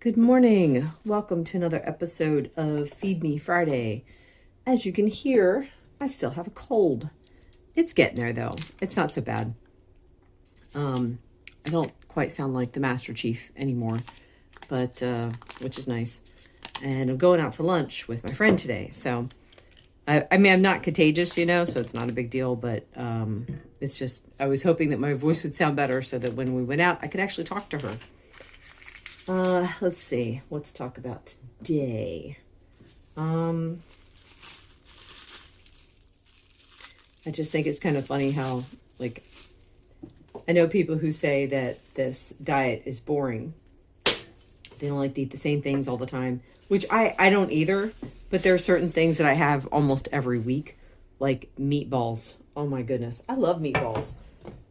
Good morning. Welcome to another episode of Feed Me Friday. As you can hear, I still have a cold. It's getting there though. It's not so bad. I don't quite sound like the Master Chief anymore, but which is nice. And I'm going out to lunch with my friend today. So, I mean, I'm not contagious, so it's not a big deal, but it's just, I was hoping that my voice would sound better so that when we went out, I could actually talk to her. Let's see, what to talk about today. I just think it's kind of funny how, I know people who say that this diet is boring. They don't like to eat the same things all the time, which I don't either, but there are certain things that I have almost every week, like meatballs. Oh my goodness. I love meatballs,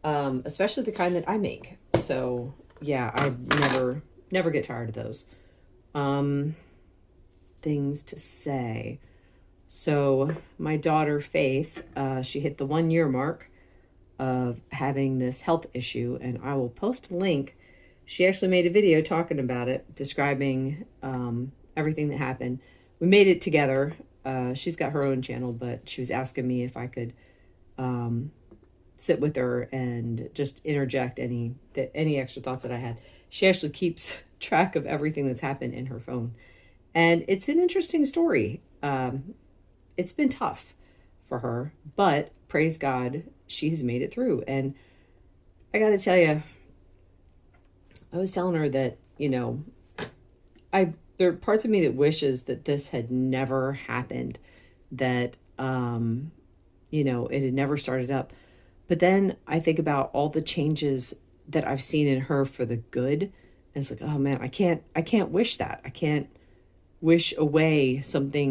especially the kind that I make. So yeah, I never get tired of those. Things to say. So my daughter Faith, she hit the 1 year mark of having this health issue, and I will post a link. She actually made a video talking about it, describing everything that happened. We made it together. She's got her own channel, but she was asking me if I could sit with her and just interject any extra thoughts that I had. She actually keeps track of everything that's happened in her phone. And it's an interesting story. It's been tough for her, but praise God, she's made it through. And I got to tell you, I was telling her that, there are parts of me that wishes that this had never happened, that, it had never started up. But then I think about all the changes that I've seen in her for the good. And it's like, oh man, I can't wish that. I can't wish away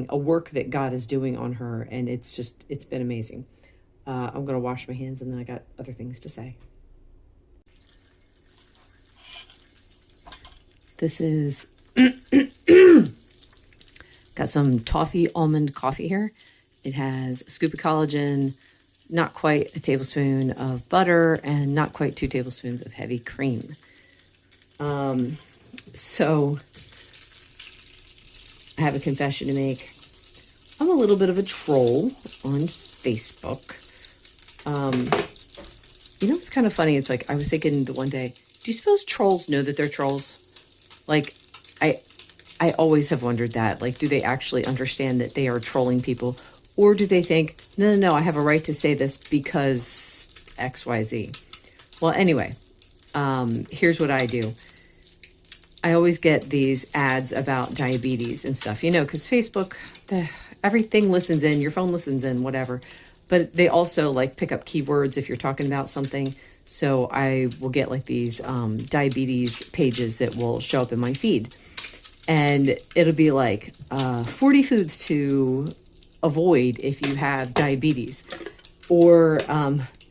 a work that God is doing on her. And it's been amazing. I'm going to wash my hands and then I got other things to say. This is, got some toffee almond coffee here. It has a scoop of collagen, not quite a tablespoon of butter, and not quite 2 tablespoons of heavy cream. So I have a confession to make. I'm a little bit of a troll on Facebook. It's kind of funny. It's like, I was thinking the one day, do you suppose trolls know that they're trolls? Like, I always have wondered that. Like, do they actually understand that they are trolling people? Or do they think, no, I have a right to say this because X, Y, Z. Well, anyway, here's what I do. I always get these ads about diabetes and stuff, because Facebook, everything listens in, your phone listens in, whatever. But they also pick up keywords if you're talking about something. So I will get these diabetes pages that will show up in my feed. And it'll be 40 foods to avoid if you have diabetes. Or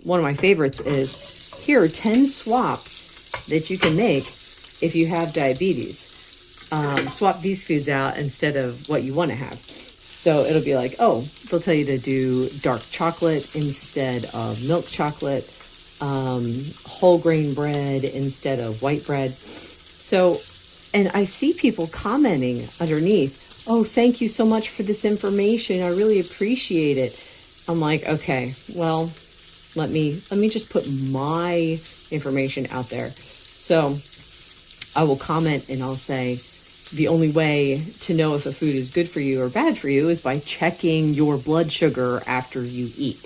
one of my favorites is, here are 10 swaps that you can make if you have diabetes. Swap these foods out instead of what you want to have. So it'll be they'll tell you to do dark chocolate instead of milk chocolate, whole grain bread instead of white bread. So, and I see people commenting underneath, oh, thank you so much for this information. I really appreciate it. I'm like, okay, well, let me just put my information out there. So I will comment and I'll say, the only way to know if a food is good for you or bad for you is by checking your blood sugar after you eat.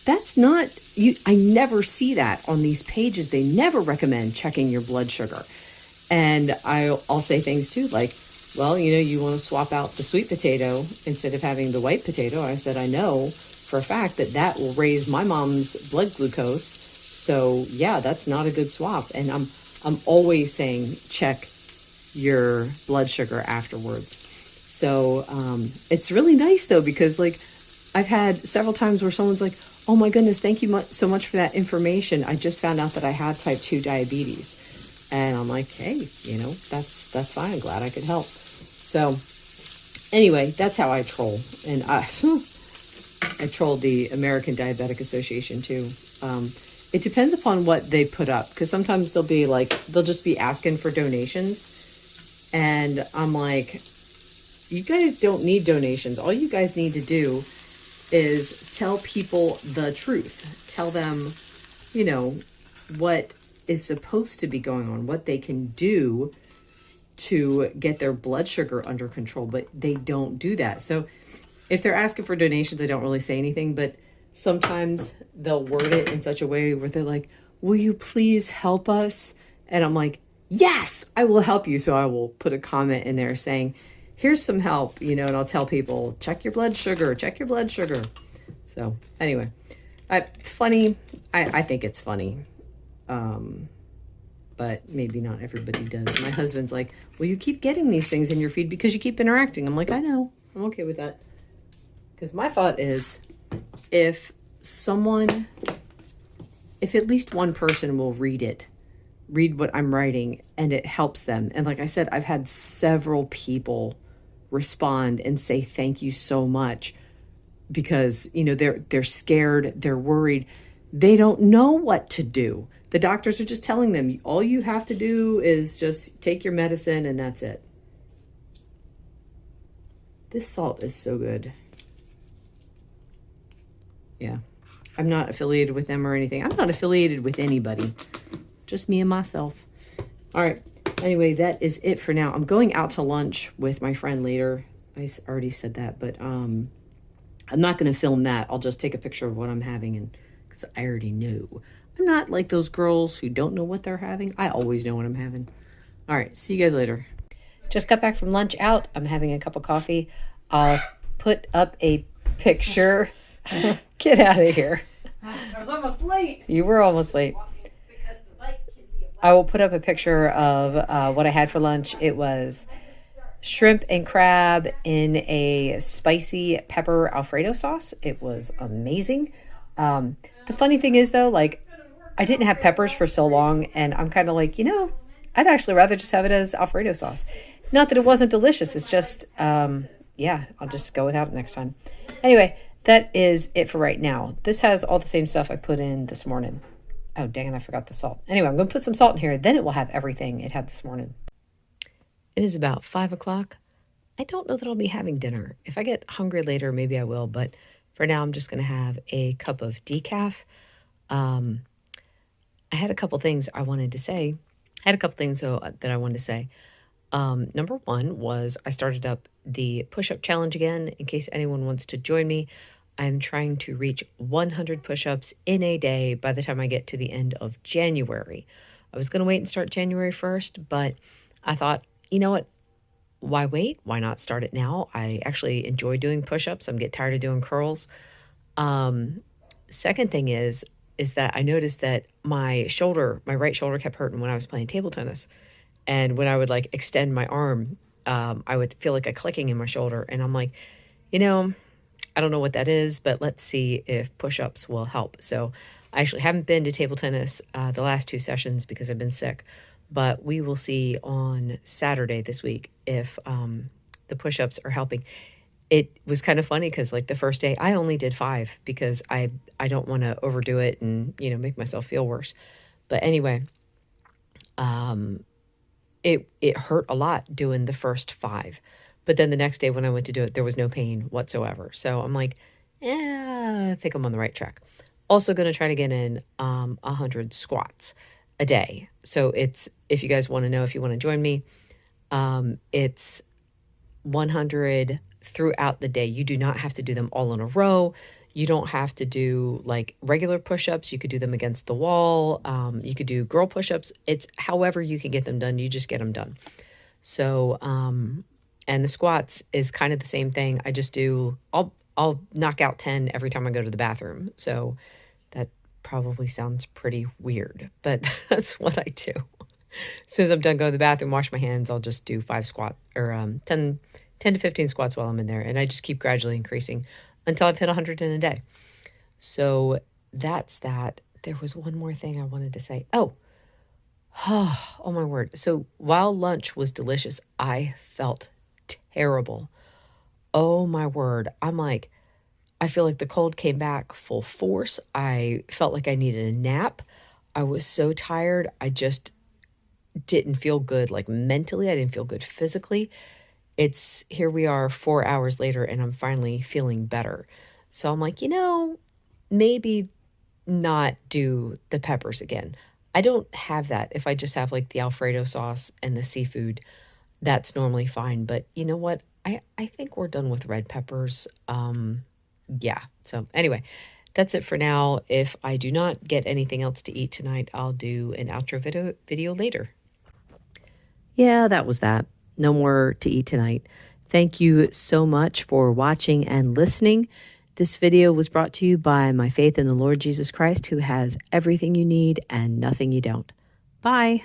That's not, I never see that on these pages. They never recommend checking your blood sugar. And I'll say things too, well, you want to swap out the sweet potato instead of having the white potato. I said, I know for a fact that will raise my mom's blood glucose. So yeah, that's not a good swap. And I'm always saying, check your blood sugar afterwards. So it's really nice though, because I've had several times where someone's like, oh my goodness, thank you so much for that information. I just found out that I had type 2 diabetes. And I'm like, hey, that's fine. I'm glad I could help. So anyway, that's how I troll. And I trolled the American Diabetic Association too. it depends upon what they put up, because sometimes they'll just be asking for donations, and I'm like, you guys don't need donations. All you guys need to do is tell people the truth. Tell them, you know, what is supposed to be going on, what they can do to get their blood sugar under control, but they don't do that. So if they're asking for donations, I don't really say anything, but sometimes they'll word it in such a way where they're like, will you please help us? And I'm like, yes, I will help you. So I will put a comment in there saying, here's some help, and I'll tell people, check your blood sugar, check your blood sugar. So anyway, funny. I think it's funny. But maybe not everybody does. My husband's like, well, you keep getting these things in your feed because you keep interacting. I'm like, I know. I'm okay with that. Because my thought is, if at least one person will read what I'm writing, and it helps them. And like I said, I've had several people respond and say thank you so much, because they're scared, they're worried, they don't know what to do. The doctors are just telling them, all you have to do is just take your medicine and that's it. This salt is so good. Yeah. I'm not affiliated with them or anything. I'm not affiliated with anybody. Just me and myself. All right. Anyway, that is it for now. I'm going out to lunch with my friend later. I already said that, but I'm not going to film that. I'll just take a picture of what I'm having, and because I already know. I'm not like those girls who don't know what they're having. I always know what I'm having. All right. See you guys later. Just got back from lunch out. I'm having a cup of coffee. I'll put up a picture. Get out of here. I was almost late. You were almost late. I will put up a picture of what I had for lunch. It was shrimp and crab in a spicy pepper Alfredo sauce. It was amazing. The funny thing is, though, like, I didn't have peppers for so long, and I'm kind of like, I'd actually rather just have it as Alfredo sauce. Not that it wasn't delicious. It's just, I'll just go without it next time. Anyway, that is it for right now. This has all the same stuff I put in this morning. Oh, dang it, I forgot the salt. Anyway, I'm going to put some salt in here. Then it will have everything it had this morning. It is about 5 o'clock. I don't know that I'll be having dinner. If I get hungry later, maybe I will. But for now, I'm just going to have a cup of decaf. I had a couple things I wanted to say. That I wanted to say. Number one was I started up the push-up challenge again. In case anyone wants to join me, I'm trying to reach 100 push-ups in a day by the time I get to the end of January. I was going to wait and start January 1st, but I thought, you know what? Why wait? Why not start it now? I actually enjoy doing push-ups. I'm getting tired of doing curls. Second thing is that I noticed that my right shoulder kept hurting when I was playing table tennis. And when I would like extend my arm, I would feel like a clicking in my shoulder. And I'm like, I don't know what that is, but let's see if push-ups will help. So I actually haven't been to table tennis the last 2 sessions because I've been sick. But we will see on Saturday this week if the push-ups are helping. It was kind of funny because like the first day I only did 5 because I don't want to overdo it and, make myself feel worse. But anyway, it hurt a lot doing the first 5. But then the next day when I went to do it, there was no pain whatsoever. So I'm like, I think I'm on the right track. Also going to try to get in 100 squats a day. So it's, if you guys want to know, if you want to join me, it's 100 throughout the day. You do not have to do them all in a row. You don't have to do like regular push-ups. You could do them against the wall. You could do girl push-ups. It's however you can get them done. You just get them done. So, and the squats is kind of the same thing. I just I'll knock out 10 every time I go to the bathroom. So that probably sounds pretty weird, but that's what I do. As soon as I'm done going to the bathroom, wash my hands, I'll just do 5 squat or 10 to 15 squats while I'm in there. And I just keep gradually increasing until I've hit 100 in a day. So that's that. There was one more thing I wanted to say. Oh my word. So while lunch was delicious, I felt terrible. Oh my word. I'm like, I feel like the cold came back full force. I felt like I needed a nap. I was so tired. I just didn't feel good, like mentally. I didn't feel good physically. It's here we are 4 hours later, and I'm finally feeling better. So I'm like, maybe not do the peppers again. I don't have that. If I just have like the Alfredo sauce and the seafood, that's normally fine. But you know what? I think we're done with red peppers. Yeah. So anyway, that's it for now. If I do not get anything else to eat tonight, I'll do an outro video later. Yeah, that was that. No more to eat tonight. Thank you so much for watching and listening. This video was brought to you by my faith in the Lord Jesus Christ, who has everything you need and nothing you don't. Bye.